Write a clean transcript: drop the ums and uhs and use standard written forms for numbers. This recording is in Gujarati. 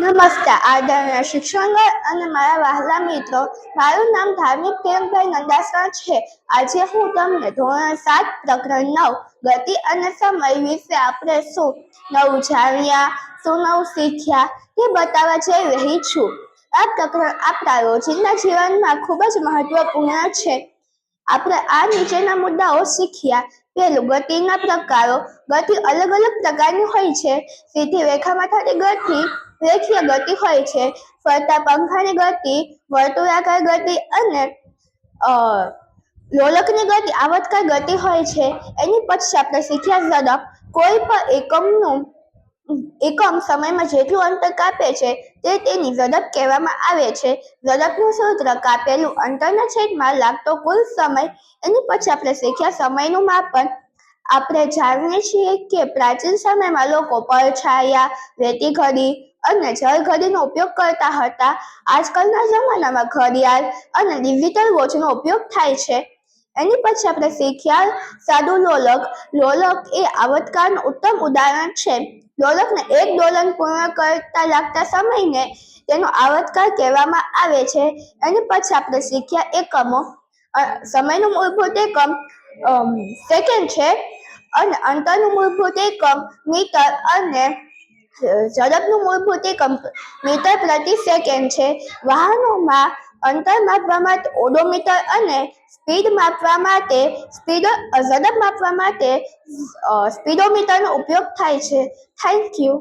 નમસ્કાર આદરણીય શિક્ષણગણ અને મારા વહાલા મિત્રો, મારું નામ ધાર્મિક પ્રેમભાઈ નંદાસરા છે. આજે હું તમને ધોરણ 7 પ્રકરણ 9 ગતિ અને સમય વિશે આપણે શું નવું જાણ્યા, શું નવું શીખ્યા તે બતાવવા જઈ રહી છું. આ પ્રકરણ આપણા રોજિંદા જીવનમાં ખૂબ જ મહત્વપૂર્ણ છે. આપણે આ નીચેના મુદ્દાઓ શીખ્યા. પહેલું, ગતિના પ્રકારો. ગતિ અલગ અલગ પ્રકારની હોય છે. સીધી રેખામાં થતી ગતિ રેખીય ગતિ હોય છે. ફરતા પંખાની ગતિ, વર્તુળાકાર ગતિ અને લોલકની ગતિ આવર્તકાર ગતિ હોય છે. એની પછી આપણે શીખ્યા ઝડપ. કોઈ પણ એકમ સમયમાં જેટલું અંતર કાપે છે તે તેની ઝડપ કહેવામાં આવે છે. ઝડપનું સૂત્ર કાપેલું અંતરના છેદમાં લાગતો કુલ સમય. એની પછી આપણે શીખ્યા સમયનું માપન. આપણે જાણીએ છીએ કે પ્રાચીન સમયમાં લોકો પડછાયા, રેતી ઘડી અને જળ ઘડીનો ઉપયોગ કરતા હતા. આજકાલના જમાનામાં ઘડિયાળ અને ડિજિટલ વોચનો ઉપયોગ થાય છે. એની પછી આપણે શીખ્યા સાદું લોલક. લોલક એ આવર્તકારનું ઉત્તમ ઉદાહરણ છે. લોલકને એક દોલન પૂર્ણ કરતા લાગતા સમયને તેનો આવર્તકાળ કહેવામાં આવે છે. એની પછી આપણે શીખ્યા એકમો. સમયનું મૂળભૂત એકમ સેકન્ડ છે અને અંતરનું મૂળભૂત એકમ મીટર અને ઝડપનું મૂળભૂત એકમ મીટર પ્રતિ સેકન્ડ છે. વાહનોમાં અંતર માપવા માટે ઓડોમીટર અને ઝડપ માપવા માટે સ્પીડોમીટરનો ઉપયોગ થાય છે. Thank you.